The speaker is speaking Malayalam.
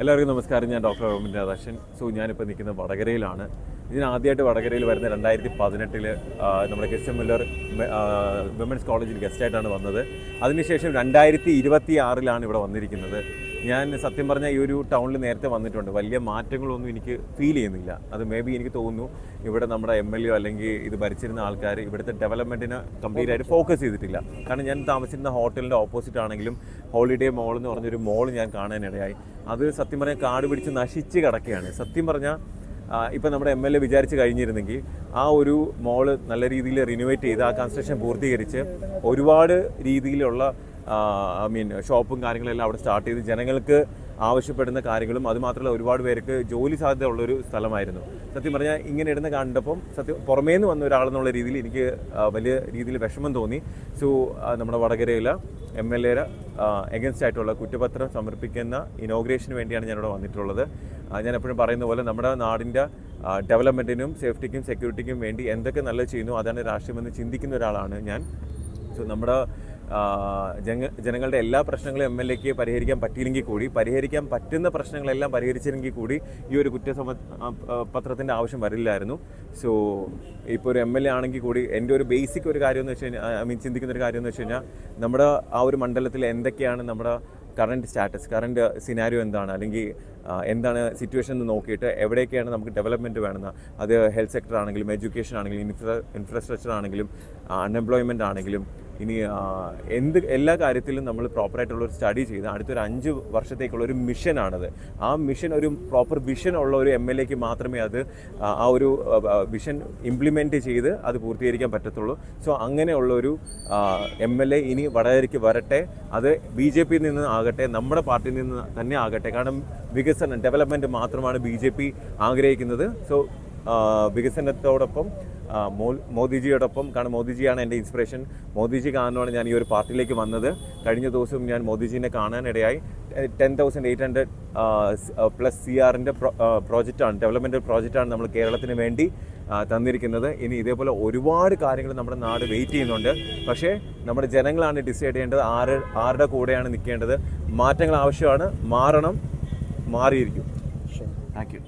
എല്ലാവർക്കും നമസ്കാരം. ഞാൻ ഡോക്ടർ റോമിൻ രാധാകൃഷ്ണൻ. ഞാനിപ്പോൾ നിൽക്കുന്നത് വടകരയിലാണ്. ആദ്യമായിട്ട് വടകരയിൽ വരുന്ന 2018 നമ്മുടെ ക്രിസ്ത്യൻ മില്ലർ വിമൻസ് കോളേജിൽ ഗസ്റ്റായിട്ടാണ് വന്നത്. അതിനുശേഷം 2026 ഇവിടെ വന്നിരിക്കുന്നത്. ഞാൻ സത്യം പറഞ്ഞാൽ ഈ ഒരു ടൗണിൽ നേരത്തെ വന്നിട്ടുണ്ട്. വലിയ മാറ്റങ്ങളൊന്നും എനിക്ക് ഫീൽ ചെയ്യുന്നില്ല. അത് മേ ബി എനിക്ക് തോന്നുന്നു ഇവിടെ നമ്മുടെ MLA അല്ലെങ്കിൽ ഇത് ഭരിച്ചിരുന്ന ആൾക്കാർ ഇവിടുത്തെ ഡെവലപ്മെൻറ്റിന് കംപ്ലീറ്റ് ആയിട്ട് ഫോക്കസ് ചെയ്തിട്ടില്ല. കാരണം ഞാൻ താമസിച്ചിരുന്ന ഹോട്ടലിൻ്റെ ഓപ്പോസിറ്റ് ആണെങ്കിലും ഹോളിഡേ മോൾ എന്ന് പറഞ്ഞൊരു മോൾ ഞാൻ കാണാനിടയായി. അത് സത്യം പറഞ്ഞാൽ കാട് പിടിച്ച് നശിച്ച് കിടക്കുകയാണ്. സത്യം പറഞ്ഞാൽ ഇപ്പം നമ്മുടെ MLA വിചാരിച്ച് കഴിഞ്ഞിരുന്നെങ്കിൽ ആ ഒരു മോള് നല്ല രീതിയിൽ റിനോവേറ്റ് ചെയ്ത് ആ കൺസ്ട്രക്ഷൻ പൂർത്തീകരിച്ച് ഒരുപാട് രീതിയിലുള്ള ഷോപ്പും കാര്യങ്ങളെല്ലാം അവിടെ സ്റ്റാർട്ട് ചെയ്ത് ജനങ്ങൾക്ക് ആവശ്യപ്പെടുന്ന കാര്യങ്ങളും അതുമാത്രമല്ല ഒരുപാട് പേർക്ക് ജോലി സാധ്യത ഉള്ളൊരു സ്ഥലമായിരുന്നു. സത്യം പറഞ്ഞാൽ ഇങ്ങനെ ഇടുന്ന കണ്ടപ്പം പുറമേ നിന്ന് വന്ന ഒരാളെന്നുള്ള രീതിയിൽ എനിക്ക് വലിയ രീതിയിൽ വിഷമം തോന്നി. നമ്മുടെ വടകരയിലെ MLA എഗൻസ്റ്റ് ആയിട്ടുള്ള കുറ്റപത്രം സമർപ്പിക്കുന്ന ഇനോഗ്രേഷന് വേണ്ടിയാണ് ഞാനിവിടെ വന്നിട്ടുള്ളത്. ഞാൻ എപ്പോഴും പറയുന്ന പോലെ നമ്മുടെ നാടിൻ്റെ ഡെവലപ്മെൻറ്റിനും സേഫ്റ്റിക്കും സെക്യൂരിറ്റിക്കും വേണ്ടി എന്തൊക്കെ നല്ലത് ചെയ്യുന്നു അതാണ് രാഷ്ട്രീയമെന്ന് ചിന്തിക്കുന്ന ഒരാളാണ് ഞാൻ. നമ്മുടെ ജനങ്ങളുടെ എല്ലാ പ്രശ്നങ്ങളും MLAക്ക് പരിഹരിക്കാൻ പറ്റിയില്ലെങ്കിൽ കൂടി പരിഹരിക്കാൻ പറ്റുന്ന പ്രശ്നങ്ങളെല്ലാം പരിഹരിച്ചില്ലെങ്കിൽ കൂടി ഈ ഒരു പത്രത്തിൻ്റെ ആവശ്യം വരില്ലായിരുന്നു. ഇപ്പോൾ ഒരു MLA ആണെങ്കിൽ കൂടി എൻ്റെ ഒരു ബേസിക് ഒരു കാര്യം എന്ന് വെച്ച് കഴിഞ്ഞാൽ ചിന്തിക്കുന്ന ഒരു കാര്യം എന്ന് വെച്ച് കഴിഞ്ഞാൽ നമ്മുടെ ആ ഒരു മണ്ഡലത്തിൽ എന്തൊക്കെയാണ് നമ്മുടെ കറണ്ട് സ്റ്റാറ്റസ്, കറണ്ട് സിനാരിയോ എന്താണ്, അല്ലെങ്കിൽ എന്താണ് സിറ്റുവേഷൻ എന്ന് നോക്കിയിട്ട് എവിടെയൊക്കെയാണ് നമുക്ക് ഡെവലപ്മെൻറ്റ് വേണമെന്ന്, അത് ഹെൽത്ത് സെക്ടർ ആണെങ്കിലും എഡ്യൂക്കേഷൻ ആണെങ്കിലും ഇൻഫ്രാസ്ട്രക്ചർ ആണെങ്കിലും അൺഎംപ്ലോയ്മെൻ്റ് ആണെങ്കിലും ഇനി എല്ലാ കാര്യത്തിലും നമ്മൾ പ്രോപ്പറായിട്ടുള്ളൊരു സ്റ്റഡി ചെയ്ത് അടുത്തൊരു 5 വർഷത്തേക്കുള്ളൊരു മിഷനാണത്. ആ മിഷൻ ഒരു പ്രോപ്പർ വിഷൻ ഉള്ള ഒരു MLAക്ക് മാത്രമേ അത് ആ ഒരു വിഷൻ ഇംപ്ലിമെൻറ്റ് ചെയ്ത് അത് പൂർത്തീകരിക്കാൻ പറ്റത്തുള്ളൂ. അങ്ങനെയുള്ളൊരു MLA ഇനി വടകരയ്ക്ക് വരട്ടെ. അത് BJP നിന്ന് ആകട്ടെ, നമ്മുടെ പാർട്ടിയിൽ നിന്ന് തന്നെ ആകട്ടെ. കാരണം വികസനം, ഡെവലപ്മെൻറ്റ് മാത്രമാണ് BJP ആഗ്രഹിക്കുന്നത്. വികസനത്തോടൊപ്പം മോദിജിയോടൊപ്പം, കാരണം മോദിജിയാണ് എൻ്റെ ഇൻസ്പിറേഷൻ. മോദിജി കാരണമാണ് ഞാൻ ഈ ഒരു പാർട്ടിയിലേക്ക് വന്നത്. കഴിഞ്ഞ ദിവസം ഞാൻ മോദിജിനെ കാണാനിടയായി. 10,800 പ്ലസ് CRൻ്റെ പ്രോജക്റ്റാണ്, ഡെവലപ്മെൻറ്റൽ പ്രോജക്റ്റാണ് നമ്മൾ കേരളത്തിന് വേണ്ടി തന്നിരിക്കുന്നത്. ഇനി ഇതേപോലെ ഒരുപാട് കാര്യങ്ങൾ നമ്മുടെ നാട് വെയിറ്റ് ചെയ്യുന്നുണ്ട്. പക്ഷേ നമ്മുടെ ജനങ്ങളാണ് ഡിസൈഡ് ചെയ്യേണ്ടത് ആരുടെ കൂടെയാണ് നിൽക്കേണ്ടത്. മാറ്റങ്ങൾ ആവശ്യമാണ്, മാറണം, മാറിയിരിക്കും. Thank you.